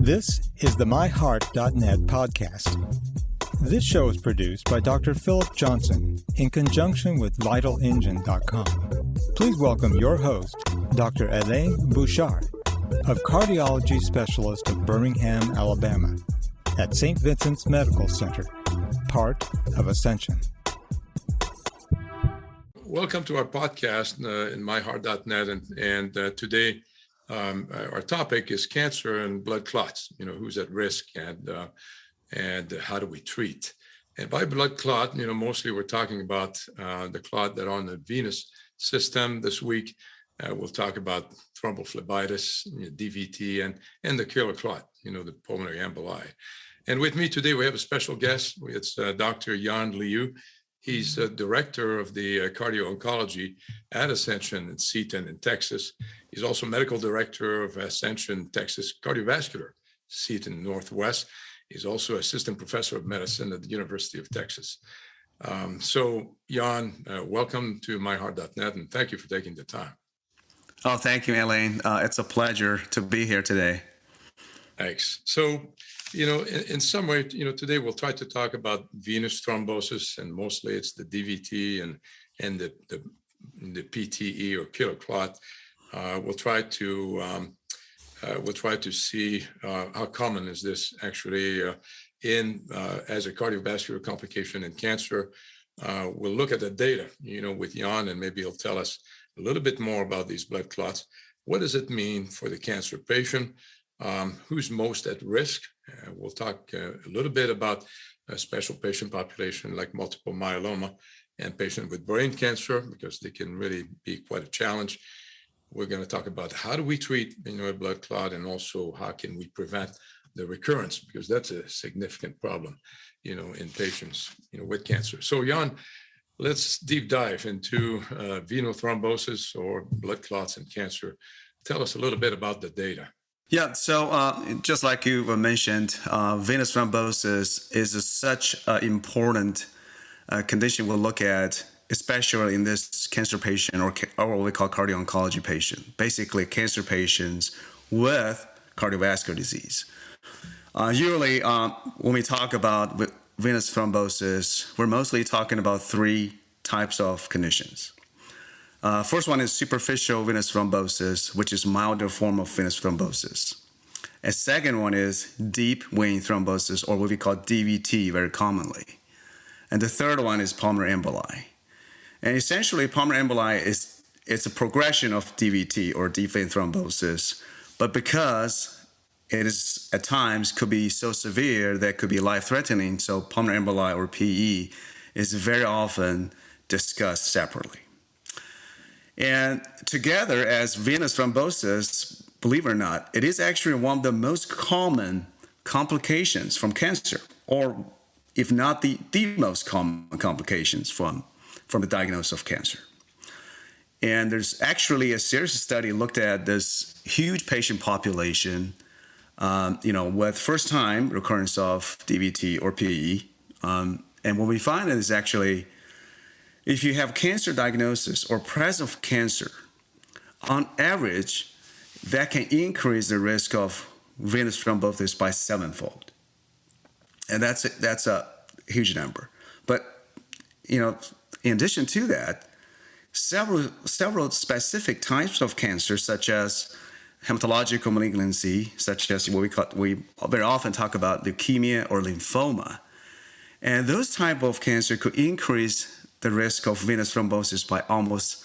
This is the MyHeart.net podcast. This show is produced by Dr. Philip Johnson in conjunction with VitalEngine.com. Please welcome your host, Dr. Alain Bouchard of Cardiology Specialists of Birmingham, Alabama, at St. Vincent's Medical Center, part of Ascension. Welcome to our podcast in MyHeart.net, and today our topic is cancer and blood clots. Who's at risk and how do we treat? And by blood clot, mostly we're talking about the clot that are on the venous system. This week, we'll talk about thrombophlebitis, DVT, and the killer clot, the pulmonary emboli. And with me today, we have a special guest. It's Dr. Jan Liu. He's the director of the Cardio-Oncology at Ascension Seton in Texas. He's also medical director of Ascension Texas Cardiovascular Seton Northwest. He's also assistant professor of medicine at the University of Texas. So, Jan, welcome to MyHeart.net, and thank you for taking the time. Oh, thank you, Alain. It's a pleasure to be here today. Thanks. So, in some way, today we'll try to talk about venous thrombosis, and mostly it's the DVT and the PTE or killer clot. We'll try to see how common is this actually as a cardiovascular complication in cancer. We'll look at the data, with Jan, and maybe he'll tell us a little bit more about these blood clots. What does it mean for the cancer patient? Who's most at risk? We'll talk a little bit about a special patient population like multiple myeloma and patients with brain cancer, because they can really be quite a challenge. We're going to talk about how do we treat a blood clot, and also how can we prevent the recurrence, because that's a significant problem, in patients, with cancer. So, Jan, let's deep dive into venous thrombosis or blood clots and cancer. Tell us a little bit about the data. Yeah, so just like you mentioned, venous thrombosis is such an important condition we'll look at, especially in this cancer patient or what we call cardio-oncology patient, basically cancer patients with cardiovascular disease. Usually, when we talk about venous thrombosis, we're mostly talking about three types of conditions. First one is superficial venous thrombosis, which is a milder form of venous thrombosis. And second one is deep vein thrombosis, or what we call DVT very commonly. And the third one is pulmonary emboli. And essentially, pulmonary emboli it's a progression of DVT or deep vein thrombosis, but because it is at times could be so severe that could be life-threatening, so pulmonary emboli or PE is very often discussed separately. And together as venous thrombosis, believe it or not, it is actually one of the most common complications from cancer, or if not the most common complications from the diagnosis of cancer. And there's actually a serious study looked at this huge patient population, with first-time recurrence of DVT or PE. And what we find is actually, if you have cancer diagnosis or presence of cancer, on average, that can increase the risk of venous thrombosis by 7-fold. And that's a huge number. But, in addition to that, several specific types of cancer, such as hematological malignancy, such as we very often talk about leukemia or lymphoma, and those type of cancer could increase the risk of venous thrombosis by almost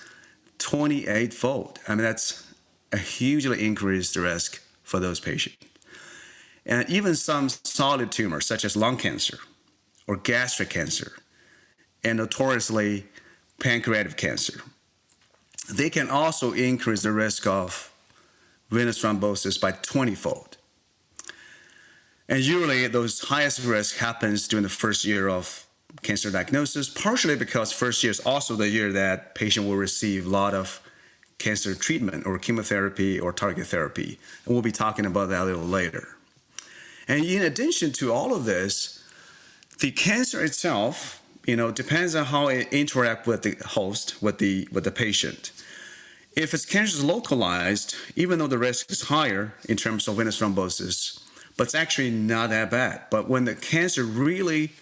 28-fold. I mean, that's a hugely increased risk for those patients. And even some solid tumors, such as lung cancer or gastric cancer, and notoriously pancreatic cancer, they can also increase the risk of venous thrombosis by 20-fold. And usually those highest risk happens during the first year of cancer diagnosis, partially because first year is also the year that patient will receive a lot of cancer treatment or chemotherapy or target therapy. And we'll be talking about that a little later. And in addition to all of this, the cancer itself, depends on how it interacts with the host, with the patient. If it's cancer is localized, even though the risk is higher in terms of venous thrombosis, but it's actually not that bad. But when the cancer really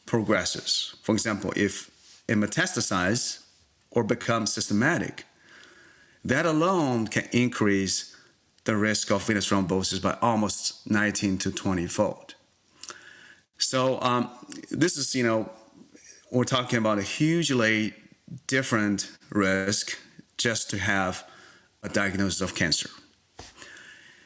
progresses, for example, if it metastasizes or becomes systematic, that alone can increase the risk of venous thrombosis by almost 19 to 20-fold. So this is, we're talking about a hugely different risk just to have a diagnosis of cancer.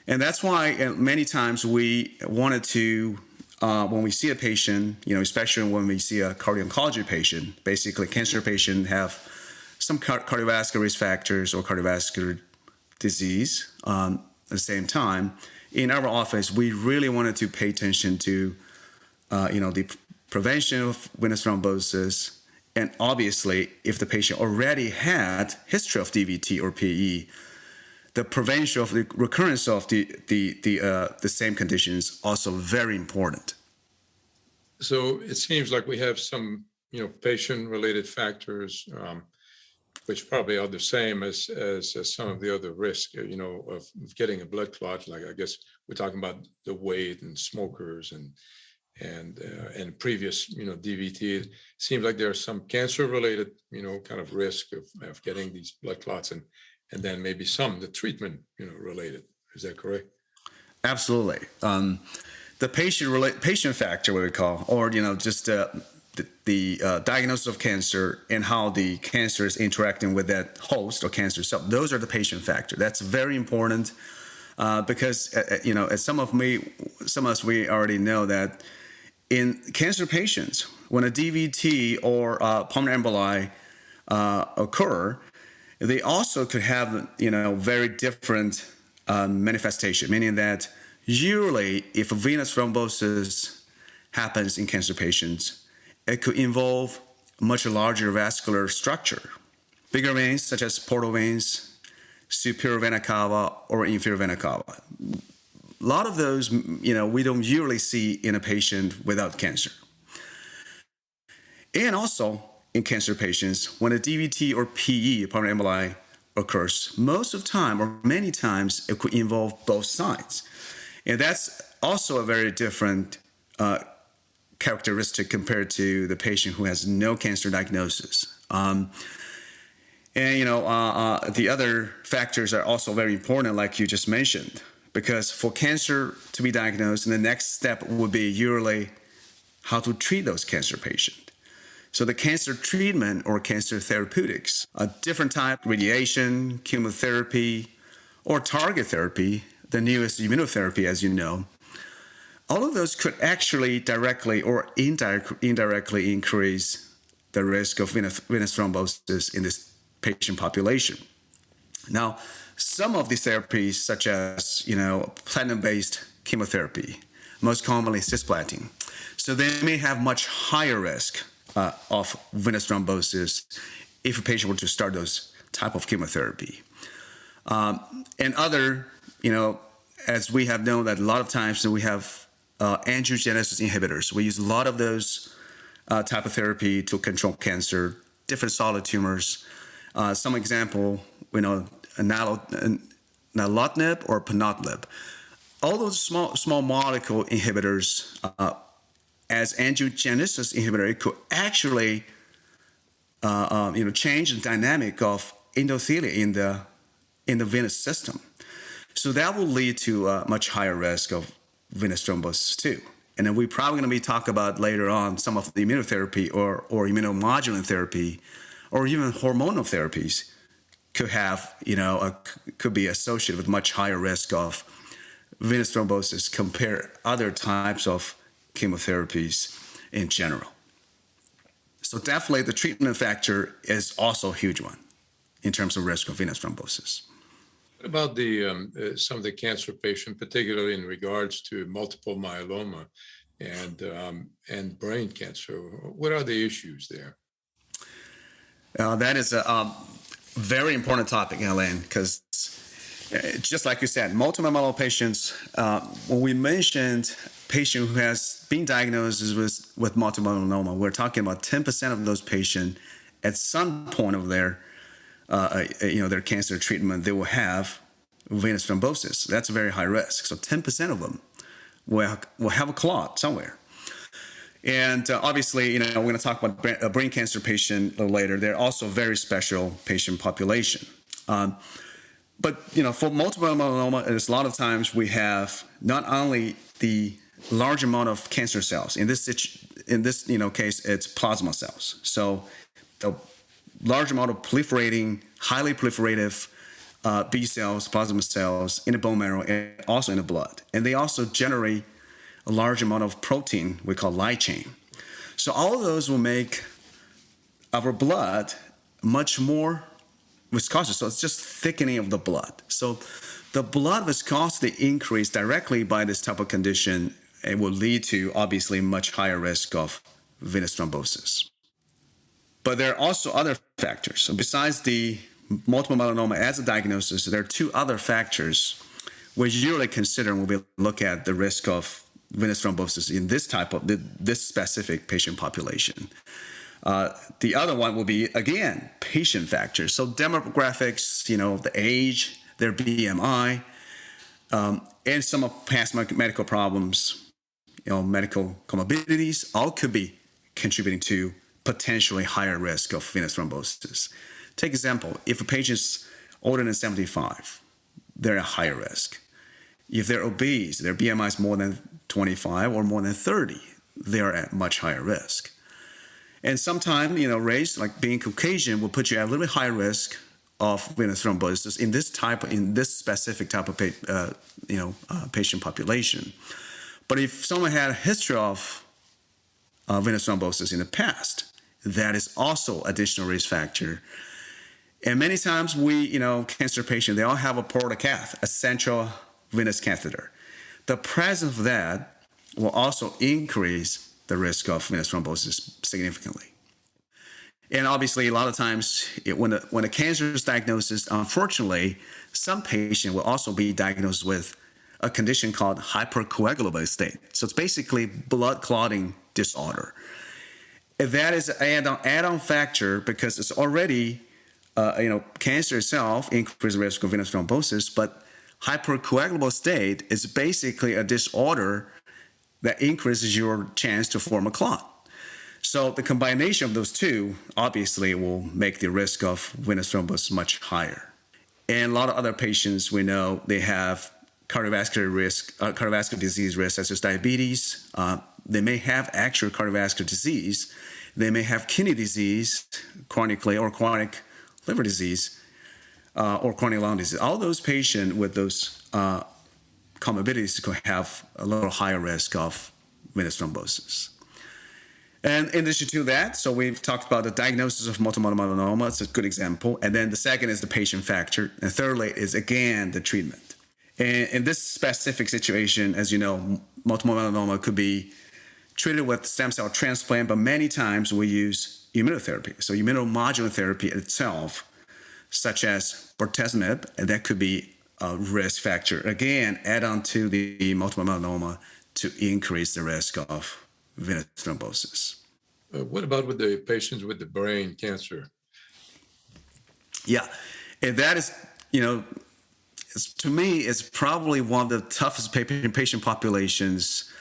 And that's why many times we wanted to, when we see a patient, especially when we see a cardio-oncology patient, basically cancer patient have some cardiovascular risk factors or cardiovascular disease at the same time. In our office, we really wanted to pay attention to, the prevention of venous thrombosis. And obviously, if the patient already had history of DVT or PE, the prevention of the recurrence of the same condition is also very important. So it seems like we have some, patient-related factors, which probably are the same as some of the other risks, of getting a blood clot. Like I guess we're talking about the weight and smokers and previous, DVT. It seems like there's some cancer-related, kind of risk of getting these blood clots, and then maybe the treatment, related. Is that correct? Absolutely. The patient factor, what we call, or just the diagnosis of cancer and how the cancer is interacting with that host or cancer cell. Those are the patient factor. That's very important because as some of us we already know that in cancer patients, when a DVT or pulmonary emboli occur, they also could have very different manifestation, meaning that usually if a venous thrombosis happens in cancer patients, it could involve much larger vascular structure, bigger veins such as portal veins, superior vena cava, or inferior vena cava. A lot of those, we don't usually see in a patient without cancer. And also in cancer patients, when a DVT or PE, pulmonary emboli, occurs, most of the time or many times it could involve both sides. And that's also a very different characteristic compared to the patient who has no cancer diagnosis. The other factors are also very important, like you just mentioned, because for cancer to be diagnosed, the next step would be usually how to treat those cancer patients. So the cancer treatment or cancer therapeutics, a different type, radiation, chemotherapy, or target therapy, the newest immunotherapy, as you know, all of those could actually directly or indirectly increase the risk of venous thrombosis in this patient population. Now, some of these therapies, such as platinum-based chemotherapy, most commonly cisplatin, so they may have much higher risk of venous thrombosis if a patient were to start those type of chemotherapy. And other, as we have known that a lot of times we have angiogenesis inhibitors. We use a lot of those type of therapy to control cancer, different solid tumors. Some example, nalotinib or ponatinib. All those small molecule inhibitors, as angiogenesis inhibitor, it could actually change the dynamic of endothelia in the venous system. So that will lead to a much higher risk of venous thrombosis too. And then we're probably going to be talking about later on some of the immunotherapy or immunomodulating therapy or even hormonal therapies could be associated with much higher risk of venous thrombosis compared to other types of chemotherapies in general. So definitely the treatment factor is also a huge one in terms of risk of venous thrombosis. What about some of the cancer patients, particularly in regards to multiple myeloma and brain cancer? What are the issues there? That is a very important topic, Alain, because just like you said, multiple myeloma patients, when we mentioned patient who has been diagnosed with multiple myeloma, we're talking about 10% of those patients at some point of their cancer treatment, they will have venous thrombosis. That's a very high risk. So 10% of them will have a clot somewhere. And obviously, we're going to talk about a brain cancer patient a little later. They're also a very special patient population. But for multiple myeloma, there's a lot of times we have not only the large amount of cancer cells. In this case, it's plasma cells. So a large amount of proliferating, highly proliferative B cells, plasma cells in the bone marrow and also in the blood. And they also generate a large amount of protein we call light chain. So all of those will make our blood much more viscosity. So it's just thickening of the blood. So the blood viscosity increase directly by this type of condition, it will lead to obviously much higher risk of venous thrombosis. But there are also other factors. So besides the multiple myeloma as a diagnosis, there are two other factors we usually consider when we look at the risk of venous thrombosis in this specific patient population. The other one will be, again, patient factors. So demographics, the age, their BMI, and some of past medical problems, medical comorbidities, all could be contributing to potentially higher risk of venous thrombosis. Take example, if a patient's older than 75, they're at higher risk. If they're obese, their BMI is more than 25 or more than 30, they are at much higher risk. And sometimes, race, like being Caucasian, will put you at a little bit higher risk of venous thrombosis in this specific type of patient population. But if someone had a history of venous thrombosis in the past, that is also additional risk factor. And many times cancer patients, they all have a portal cath, a central venous catheter. The presence of that will also increase the risk of venous thrombosis significantly. And obviously, a lot of times, when a cancer is diagnosed, unfortunately, some patient will also be diagnosed with a condition called hypercoagulable state. So it's basically blood clotting disorder. That is an add-on factor because it's already, cancer itself increases the risk of venous thrombosis, but hypercoagulable state is basically a disorder that increases your chance to form a clot. So the combination of those two obviously will make the risk of venous thrombosis much higher. And a lot of other patients we know, they have cardiovascular disease risk, such as diabetes. They may have actual cardiovascular disease. They may have kidney disease chronically or chronic liver disease or chronic lung disease. All those patients with those comorbidities could have a little higher risk of venous thrombosis. And in addition to that, so we've talked about the diagnosis of multiple myeloma. It's a good example. And then the second is the patient factor. And thirdly is, again, the treatment. And in this specific situation, as you know, multiple myeloma could be treated with stem cell transplant, but many times we use immunotherapy. So immunomodulatory therapy itself, such as bortezomib, and that could be a risk factor. Again, add on to the multiple myeloma to increase the risk of venous thrombosis. What about with the patients with the brain cancer? Yeah, and that is, to me, it's probably one of the toughest patient populations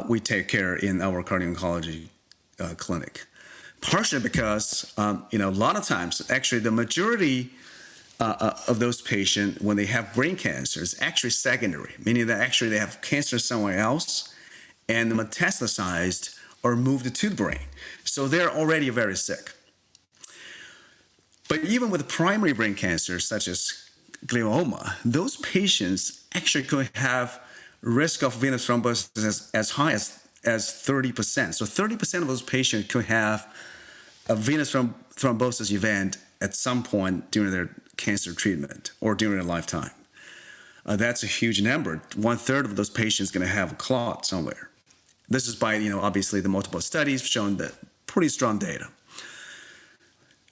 we take care in our cardio-oncology clinic. Partially because, a lot of times, actually, the majority of those patients, when they have brain cancer, is actually secondary, meaning that actually they have cancer somewhere else and metastasized or moved to the brain. So they're already very sick. But even with primary brain cancer, such as glioma, those patients actually could have risk of venous thrombosis as high as 30%. So 30% of those patients could have a venous thrombosis event at some point during their cancer treatment or during their lifetime. That's a huge number. 1/3 of those patients are going to have a clot somewhere. This is by, obviously the multiple studies shown that pretty strong data.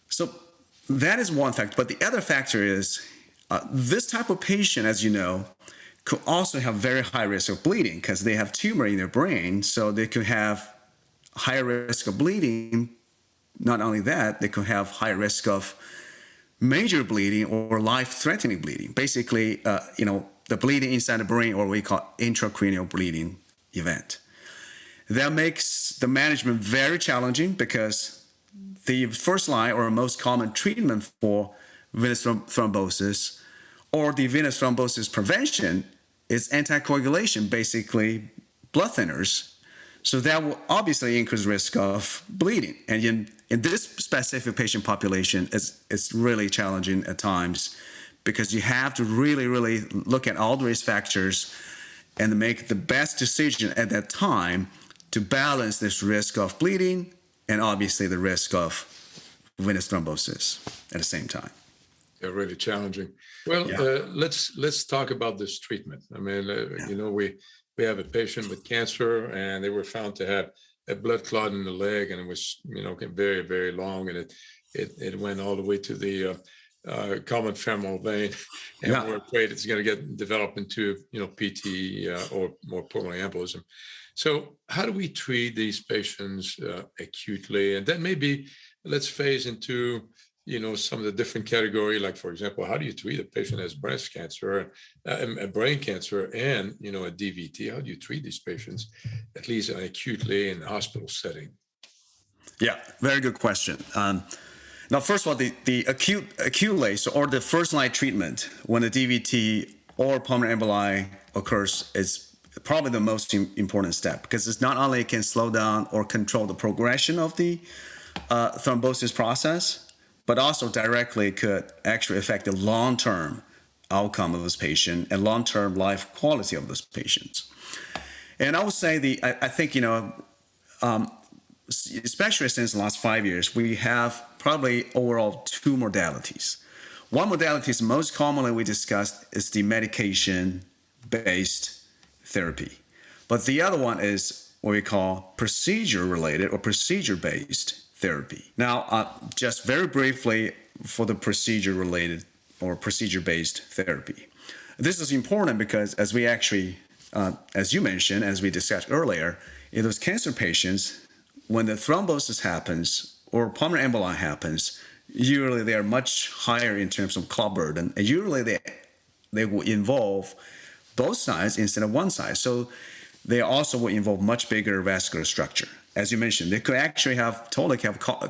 So that is one factor. But the other factor is this type of patient, as you know, could also have very high risk of bleeding because they have tumor in their brain. So they could have higher risk of bleeding. Not only that, they could have high risk of major bleeding or life-threatening bleeding. Basically, the bleeding inside the brain, or we call intracranial bleeding event. That makes the management very challenging because the first line or most common treatment for venous thrombosis or the venous thrombosis prevention is anticoagulation, basically blood thinners. So that will obviously increase risk of bleeding. And in this specific patient population, it's really challenging at times because you have to really, really look at all the risk factors and make the best decision at that time to balance this risk of bleeding and obviously the risk of venous thrombosis at the same time. They're really challenging. Well, let's talk about this treatment. I mean, we have a patient with cancer, and they were found to have a blood clot in the leg, and it was very, very long, and it went all the way to the common femoral vein, and we're afraid it's going to get developed into PT or more pulmonary embolism. So how do we treat these patients acutely? And then maybe let's phase into some of the different category, like, for example, how do you treat a patient that has breast cancer, a brain cancer, and, a DVT? How do you treat these patients, at least acutely in the hospital setting? Yeah, very good question. Now, first of all, the acute lase or the first line treatment when the DVT or pulmonary emboli occurs is probably the most important step because it's not only can slow down or control the progression of the thrombosis process, but also directly could actually affect the long-term outcome of this patient and long-term life quality of those patients. And I would say I think, especially since the last 5 years, we have probably overall two modalities. One modality is most commonly we discussed is the medication-based therapy. But the other one is what we call procedure-related or procedure-based therapy. Now, just very briefly for the procedure-related or procedure-based therapy. This is important because as we actually, as you mentioned, as we discussed earlier, in those cancer patients, when the thrombosis happens or pulmonary emboli happens, usually they are much higher in terms of clot burden, and usually they will involve both sides instead of one side. So they also will involve much bigger vascular structure. As you mentioned, they could actually have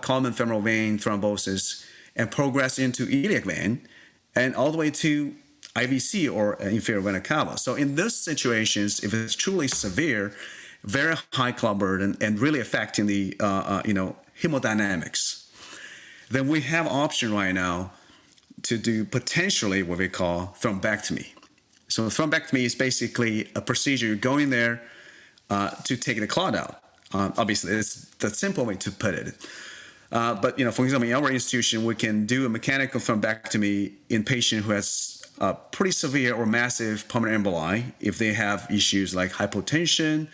common femoral vein thrombosis and progress into iliac vein and all the way to IVC or inferior vena cava. So in those situations, if it's truly severe, very high clot burden and really affecting the hemodynamics, then we have option right now to do potentially what we call thrombectomy. So thrombectomy is basically a procedure. You go in there to take the clot out. Obviously, it's the simple way to put it. But, for example, in our institution, we can do a mechanical thrombectomy in patient who has pretty severe or massive pulmonary emboli if they have issues like hypotension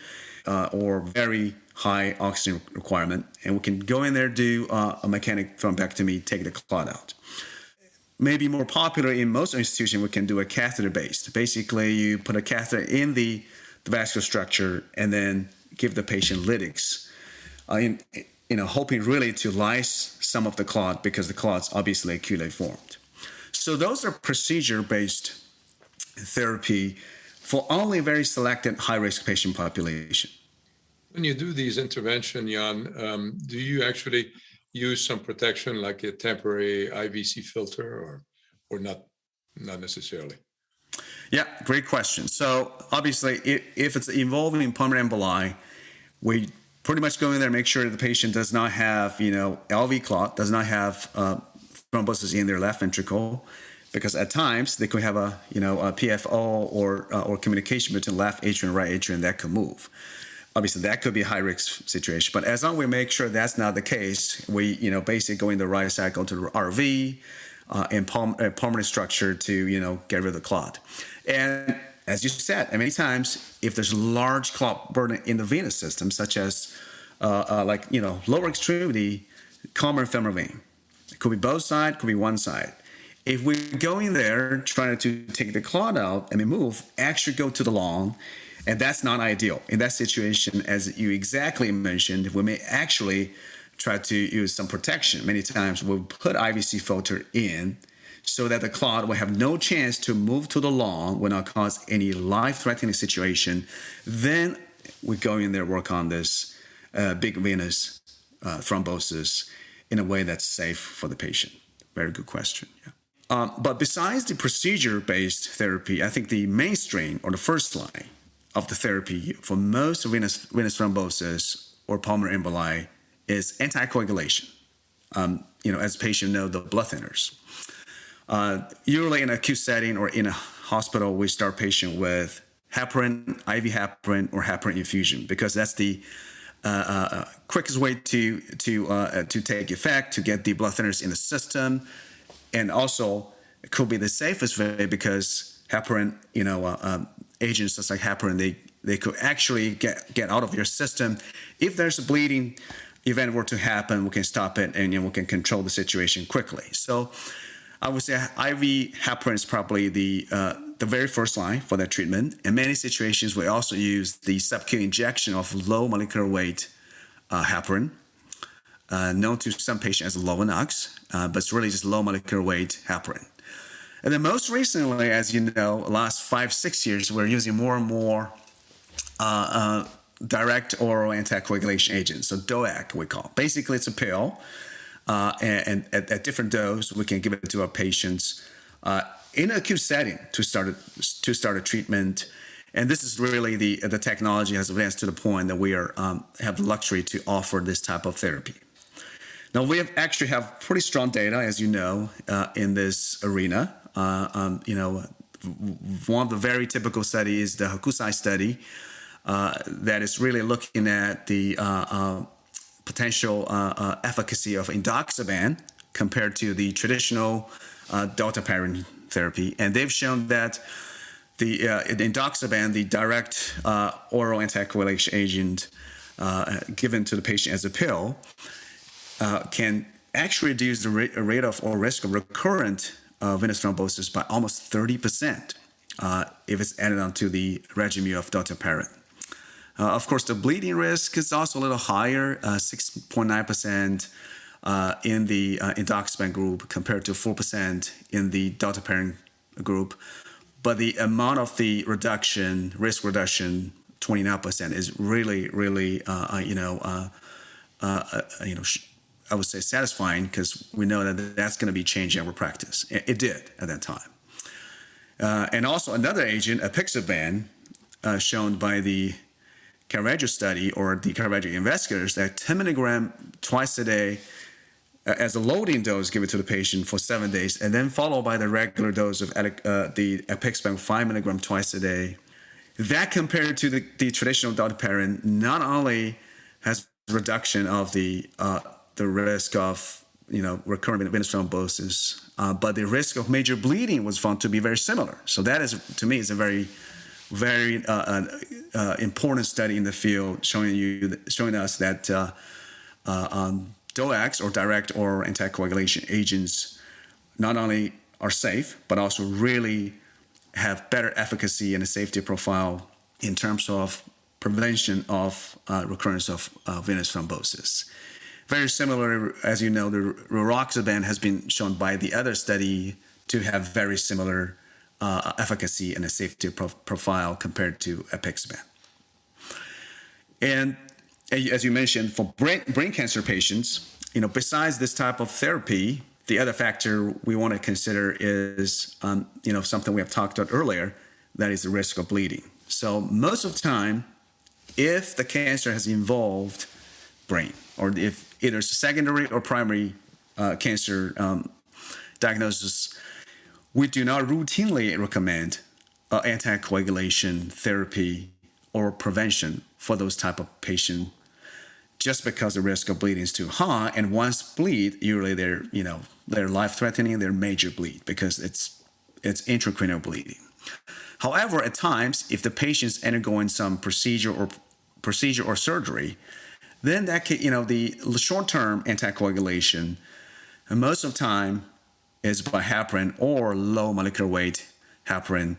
or very high oxygen requirement. And we can go in there, do a mechanical thrombectomy, take the clot out. Maybe more popular in most institutions, we can do a catheter-based. Basically, you put a catheter in the vascular structure and then give the patient lytics, hoping really to lyse some of the clot because the clot's obviously acutely formed. So those are procedure-based therapy for only very selected high-risk patient population. When you do these interventions, Jan, do you actually use some protection like a temporary IVC filter or not necessarily? Yeah, great question. So obviously, if it's involving pulmonary emboli, we pretty much go in there and make sure the patient does not have, LV clot, does not have thrombosis in their left ventricle, because at times they could have a PFO or communication between left atrium and right atrium that could move. Obviously, that could be a high-risk situation. But as long as we make sure that's not the case, we, basically go in the right side, go to the RV and pulmonary structure to, get rid of the clot. And as you said, many times, if there's large clot burden in the venous system, such as lower extremity, common femoral vein, it could be both sides, could be one side. If we go in there trying to take the clot out and move, actually go to the lung, and that's not ideal. In that situation, as you exactly mentioned, we may actually try to use some protection. Many times we'll put IVC filter in so that the clot will have no chance to move to the lung, will not cause any life-threatening situation. Then we go in there, work on this big venous thrombosis in a way that's safe for the patient. Very good question. Yeah. But besides the procedure-based therapy, I think the mainstream or the first line of the therapy for most venous thrombosis or pulmonary emboli is anticoagulation. As patients know, the blood thinners. Usually in an acute setting or in a hospital, we start patient with heparin, IV heparin, or heparin infusion because that's the quickest way to take effect, to get the blood thinners in the system, and also it could be the safest way because heparin, agents such like heparin, they could actually get out of your system. If there's a bleeding event were to happen, we can stop it and we can control the situation quickly. So I would say IV heparin is probably the very first line for that treatment. In many situations, we also use the subcutaneous injection of low molecular weight heparin, known to some patients as Lovenox, but it's really just low molecular weight heparin. And then most recently, as you know, last 5-6 years, we're using more and more direct oral anticoagulation agents, so DOAC we call. Basically, it's a pill, and at different dose, we can give it to our patients in an acute setting to start a treatment. And this is really the technology has advanced to the point that we have the luxury to offer this type of therapy. Now we have pretty strong data, as you know, in this arena. One of the very typical studies is the Hokusai study. That is really looking at the potential efficacy of indoxaban compared to the traditional dalteparin therapy. And they've shown that the indoxaban, the direct oral anticoagulation agent given to the patient as a pill, can actually reduce the rate of or risk of recurrent venous thrombosis by almost 30% if it's added onto the regimen of dalteparin. Of course, the bleeding risk is also a little higher, 6.9% in the indoxaban group compared to 4% in the dalteparin group. But the amount of the risk reduction, 29%, is really, really, I would say satisfying because we know that that's going to be changing our practice. It did at that time. And also another agent, apixaban, shown by the Cardiology study or the Cardiology investigators, that 10 milligram twice a day as a loading dose given to the patient for 7 days, and then followed by the regular dose of the apixaban 5 milligram twice a day. That compared to the traditional dalteparin not only has reduction of the risk of recurrent venous thrombosis, but the risk of major bleeding was found to be very similar. So that is, to me, is a very important study in the field, showing us that DOACs or direct oral anticoagulation agents not only are safe but also really have better efficacy and a safety profile in terms of prevention of recurrence of venous thrombosis. Very similar, as you know, the rivaroxaban has been shown by the other study to have very similar efficacy and a safety profile compared to apixaban. And as you mentioned, for brain cancer patients, besides this type of therapy, the other factor we want to consider is, something we have talked about earlier, that is the risk of bleeding. So most of the time, if the cancer has involved brain, or if either secondary or primary cancer diagnosis, we do not routinely recommend anticoagulation therapy or prevention for those type of patients, just because the risk of bleeding is too high. And once bleed, usually they're life-threatening, they're major bleed because it's intracranial bleeding. However, at times, if the patient's undergoing some procedure or surgery, then that can, the short-term anticoagulation, and most of the time is by heparin or low molecular weight heparin,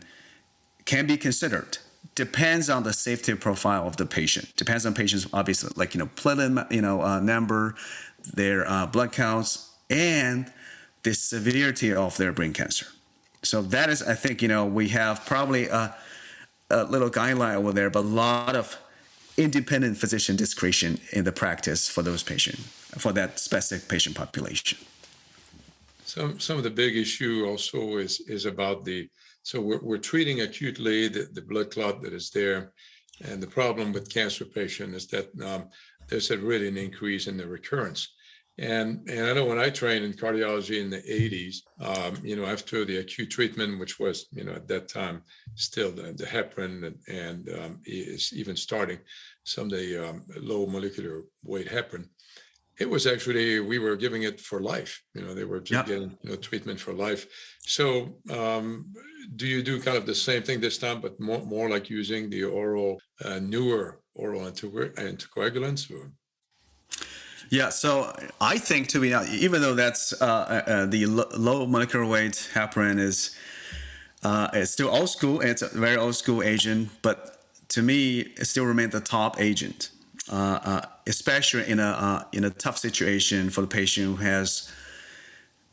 can be considered. Depends on the safety profile of the patient. Depends on patients, obviously, like platelet number, their blood counts, and the severity of their brain cancer. So that is, I think, we have probably a little guideline over there, but a lot of independent physician discretion in the practice for those patients, for that specific patient population. Some of the big issue also is about so we're treating acutely the blood clot that is there. And the problem with cancer patient is that there's really an increase in the recurrence. And I know when I trained in cardiology in the 80s, after the acute treatment, which was, at that time, still the heparin and is even starting some of the low molecular weight heparin, it was actually, we were giving it for life. They were just getting treatment for life. So do you do kind of the same thing this time, but more like using the newer oral anticoagulants? Or? Yeah, so I think even though that's the low molecular weight heparin is it's still old school, and it's a very old school agent, but to me, it still remains the top agent, especially in a tough situation for the patient who has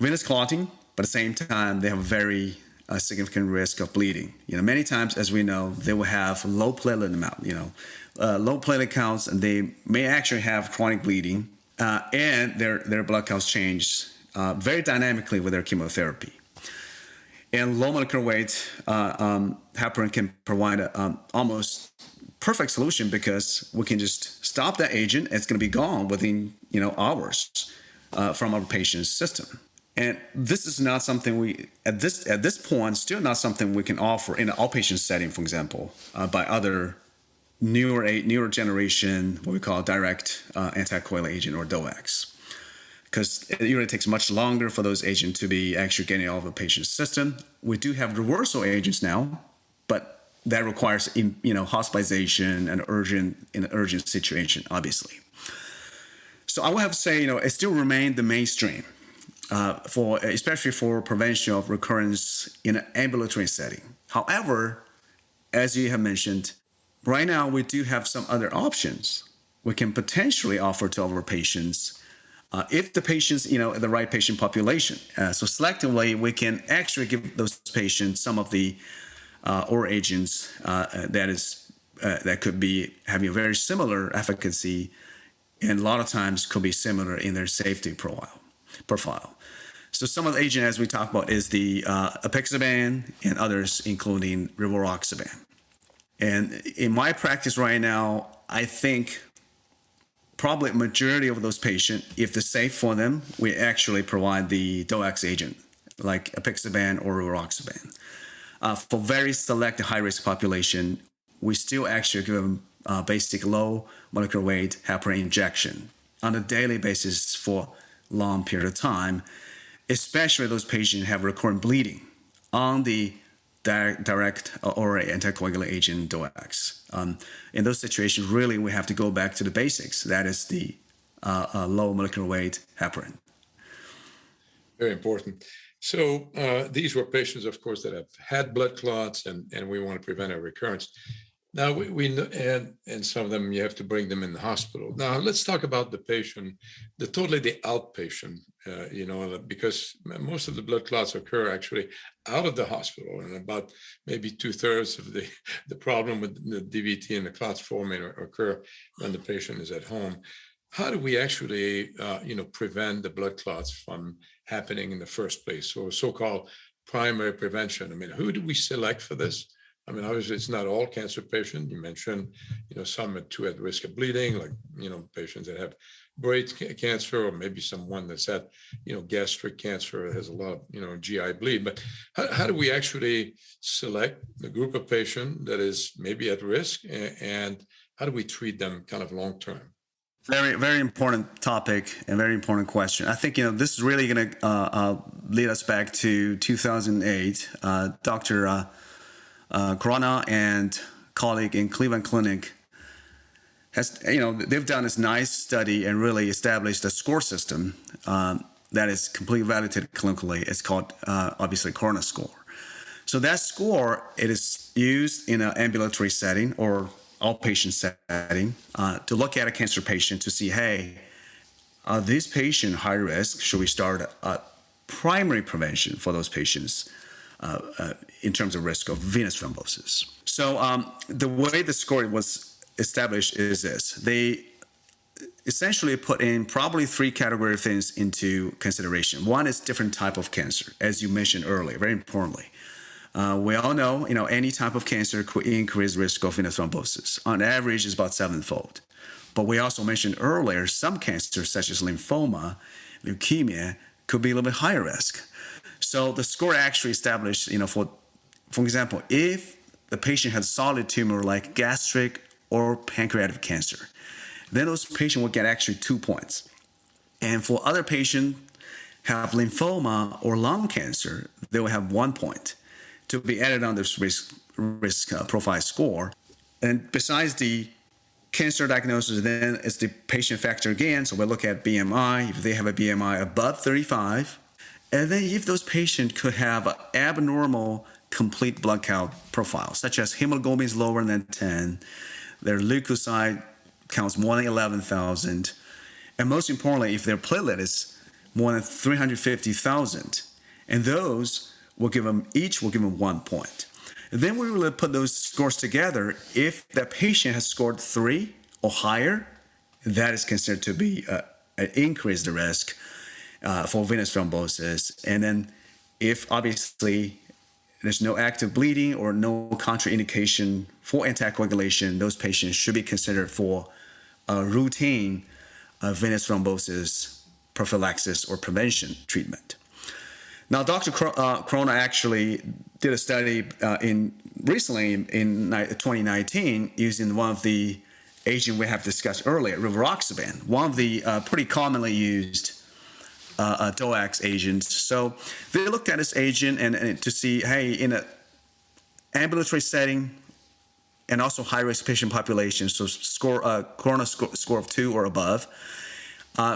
venous clotting, but at the same time, they have a very significant risk of bleeding. Many times, as we know, they will have low platelet amount, low platelet counts, and they may actually have chronic bleeding. And their blood counts change very dynamically with their chemotherapy. And low molecular weight heparin can provide an almost perfect solution because we can just stop that agent. It's going to be gone within hours from our patient's system. And this is not something we at this point still not something we can offer in an outpatient setting, for example, by other newer generation, what we call direct anticoagulant agent or DOACs, because it usually takes much longer for those agents to be actually getting out of the patient's system. We do have reversal agents now, but that requires hospitalization and in an urgent situation, obviously. So I would have to say, it still remains the mainstream especially for prevention of recurrence in an ambulatory setting. However, as you have mentioned, right now, we do have some other options we can potentially offer to our patients if the patient's, the right patient population. So selectively, we can actually give those patients some of the oral agents that could be having a very similar efficacy, and a lot of times could be similar in their safety profile. So some of the agents, as we talked about, is the apixaban and others, including rivaroxaban. And in my practice right now, I think probably a majority of those patients, if they're safe for them, we actually provide the DOACs agent, like apixaban or rivaroxaban. For very select high-risk population, we still actually give them basic low molecular weight heparin injection on a daily basis for long period of time, especially those patients have recurrent bleeding on the direct oral anticoagulant agent DOACs. In those situations, really, we have to go back to the basics. That is the low molecular weight heparin. Very important. So these were patients, of course, that have had blood clots, and we want to prevent a recurrence. Now, we know, and some of them, you have to bring them in the hospital. Now, let's talk about the patient, the outpatient, because most of the blood clots occur actually out of the hospital, and about maybe 2/3 of the problem with the DVT and the clots forming occur when the patient is at home. How do we actually, prevent the blood clots from happening in the first place? So so-called primary prevention. I mean, who do we select for this? I mean, obviously, it's not all cancer patients. You mentioned, some at risk of bleeding, like, patients that have brain cancer, or maybe someone that's had, gastric cancer, has a lot of, GI bleed. But how do we actually select the group of patients that is maybe at risk, and how do we treat them kind of long term? Very, very important topic and very important question. I think, this is really going to lead us back to 2008. Dr. Corona and colleague in Cleveland Clinic has, they've done this nice study and really established a score system that is completely validated clinically. It's called, obviously, Corona score. So that score, it is used in an ambulatory setting or outpatient setting to look at a cancer patient to see, hey, are these patients high risk? Should we start primary prevention for those patients in terms of risk of venous thrombosis. So the way the score was established is this. They essentially put in probably three category of things into consideration. One is different type of cancer, as you mentioned earlier, very importantly. We all know, any type of cancer could increase risk of venous thrombosis. On average, it's about 7-fold. But we also mentioned earlier, some cancers such as lymphoma, leukemia, could be a little bit higher risk. So the score actually established, for example, if the patient has solid tumor like gastric or pancreatic cancer, then those patients will get actually 2 points. And for other patients have lymphoma or lung cancer, they will have 1 point to be added on this risk profile score. And besides the cancer diagnosis, then it's the patient factor again. So we'll look at BMI, if they have a BMI above 35. And then if those patients could have an abnormal complete blood count profile, such as hemoglobin is lower than 10, their leukocyte counts more than 11,000, and most importantly, if their platelet is more than 350,000, and those will give them 1 point. And then we will put those scores together. If the patient has scored 3 or higher, that is considered to be an increased risk for venous thrombosis. And then if obviously there's no active bleeding or no contraindication for anticoagulation, those patients should be considered for routine venous thrombosis prophylaxis or prevention treatment. Now, Dr. Corona actually did a study recently in 2019 using one of the agents we have discussed earlier, rivaroxaban, one of the pretty commonly used DOACs agents. So they looked at this agent and to see, hey, in an ambulatory setting and also high-risk patient population, so Corona score of 2 or above.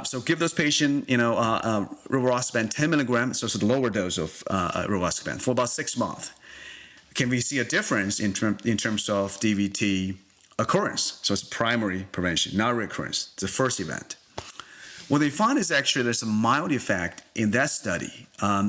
So give those patients, rivaroxaban 10 milligrams, so it's the lower dose of rivaroxaban for about 6 months. Can we see a difference in terms of DVT occurrence? So it's primary prevention, not recurrence, the first event. What they found is actually there's a mild effect in that study.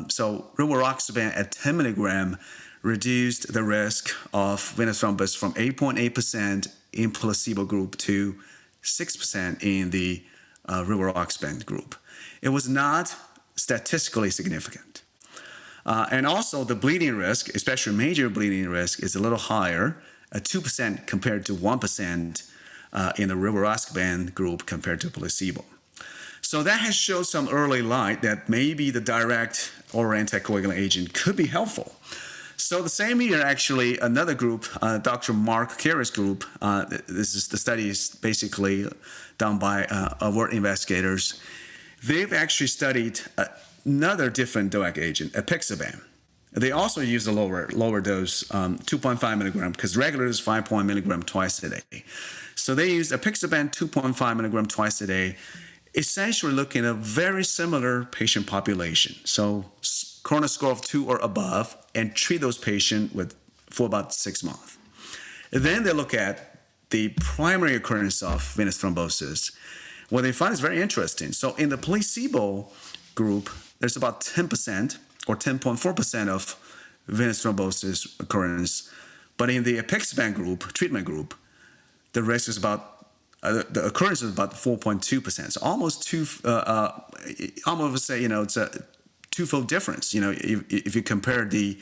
So rivaroxaban at 10 milligram reduced the risk of venous thrombus from 8.8% in placebo group to 6% in the rivaroxaban group. It was not statistically significant. And also the bleeding risk, especially major bleeding risk, is a little higher, at 2% compared to 1% in the rivaroxaban group compared to placebo. So that has shown some early light that maybe the direct oral anticoagulant agent could be helpful. So the same year, actually, another group, Dr. Mark Carey's group, the study is basically done by award investigators. They've actually studied another different DOAC agent, apixaban. They also use a lower dose, 2.5 milligram, because regular is 5.0 milligram twice a day. So they use apixaban 2.5 milligram twice a day, essentially looking at a very similar patient population. So Corona score of 2 or above, and treat those patients for about 6 months. And then they look at the primary occurrence of venous thrombosis. What they find is very interesting. So in the placebo group, there's about 10% or 10.4% of venous thrombosis occurrence. But in the apixaban group, treatment group, the risk is the occurrence is about 4.2%. So almost it's a twofold difference, if you compare the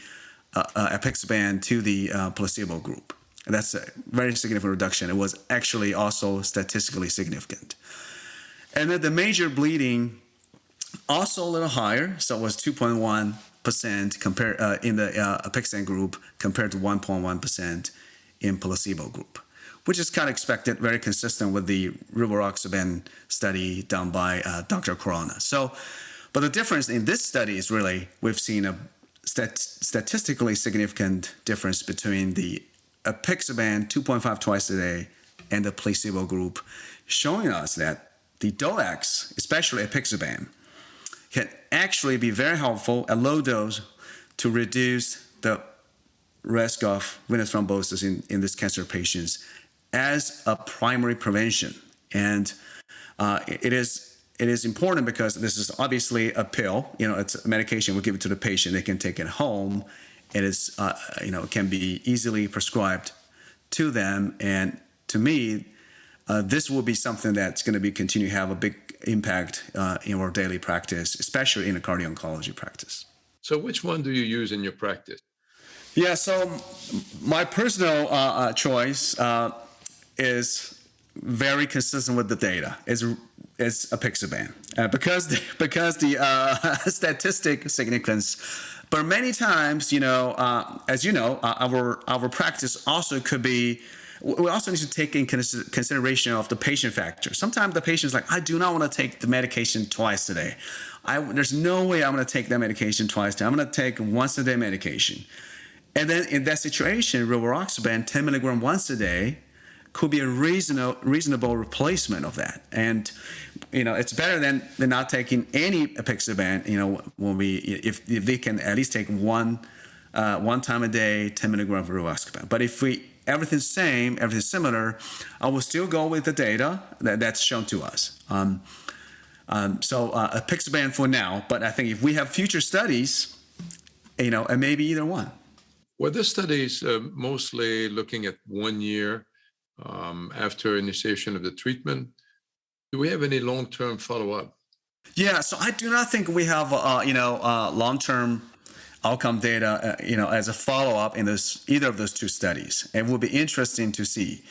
apixaban to the placebo group. And that's a very significant reduction. It was actually also statistically significant. And then the major bleeding, also a little higher, so it was 2.1% compared in the apixaban group compared to 1.1% in placebo group, which is kind of expected, very consistent with the rivaroxaban study done by Dr. Corona. So, but the difference in this study is really we've seen a statistically significant difference between the apixaban 2.5 twice a day and the placebo group, showing us that the DOACs, especially apixaban, can actually be very helpful at low dose to reduce the risk of venous thrombosis in these cancer patients as a primary prevention. And it is it is important because this is obviously a pill. It's a medication we give it to the patient. They can take it home. It is, it can be easily prescribed to them. And to me, this will be something that's going to be continue to have a big impact in our daily practice, especially in a cardio-oncology practice. So which one do you use in your practice? Yeah, so my personal choice is very consistent with the data. It's apixaban because the statistic significance. But many times, as you know, our practice also could be. We also need to take in consideration of the patient factor. Sometimes the patient's like, I do not want to take the medication twice a day. There's no way I'm going to take that medication twice a day. I'm going to take once a day medication. And then in that situation, rivaroxaban 10 milligram once a day could be a reasonable replacement of that. And it's better than not taking any apixaban. If they can at least take one time a day 10 milligram of rivaroxaban. But if everything's same, everything's similar, I will still go with the data that's shown to us. So apixaban for now, but I think if we have future studies, and maybe either one. Well, this study is mostly looking at 1 year after initiation of the treatment. Do we have any long-term follow-up? Yeah, so I do not think we have, long-term outcome data, as a follow-up in either of those two studies. It will be interesting to see,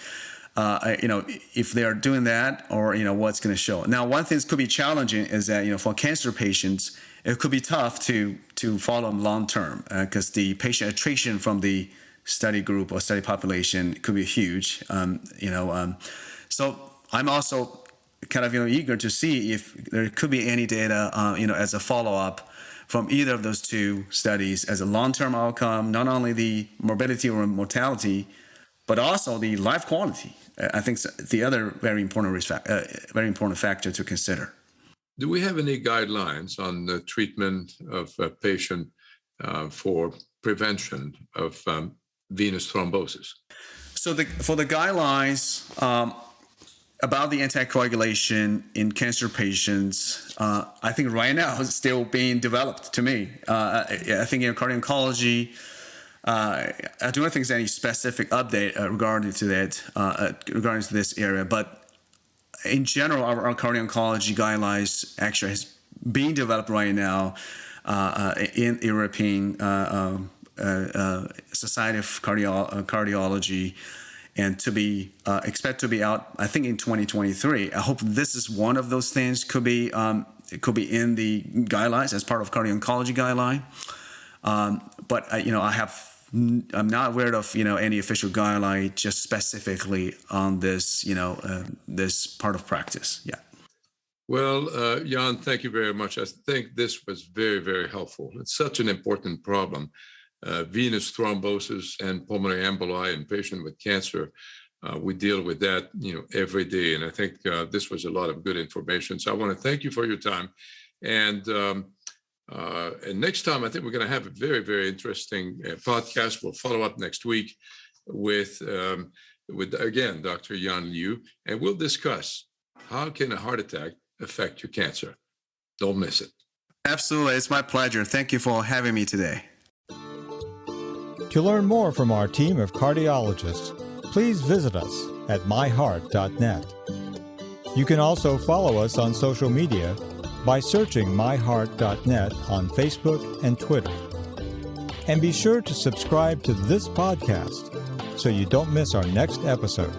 if they are doing that or, what's going to show. Now, one thing that could be challenging is that, for cancer patients, it could be tough to follow them long-term because the patient attrition from the study group or study population could be huge. So I'm also kind of, eager to see if there could be any data, as a follow-up from either of those two studies as a long-term outcome, not only the morbidity or mortality, but also the life quality. I think it's the other very important factor to consider. Do we have any guidelines on the treatment of a patient for prevention of venous thrombosis? So for the guidelines about the anticoagulation in cancer patients, I think right now it's still being developed to me. I think in cardio-oncology, I do not think there's any specific update regarding to this area, but in general, our cardio-oncology guidelines actually is being developed right now in European Society of Cardiology, and to be expect to be out, I think, in 2023. I hope this is one of those things could be in the guidelines as part of cardio-oncology guideline. But I'm not aware of any official guideline just specifically on this this part of practice. Yeah. Well, Jan, thank you very much. I think this was very, very helpful. It's such an important problem. Venous thrombosis and pulmonary emboli in patients with cancer. We deal with that, every day. And I think this was a lot of good information. So I want to thank you for your time. And next time, I think we're going to have a very, very interesting podcast. We'll follow up next week with again, Dr. Yan Liu, and we'll discuss how can a heart attack affect your cancer. Don't miss it. Absolutely. It's my pleasure. Thank you for having me today. To learn more from our team of cardiologists, please visit us at MyHeart.net. You can also follow us on social media by searching MyHeart.net on Facebook and Twitter. And be sure to subscribe to this podcast so you don't miss our next episode.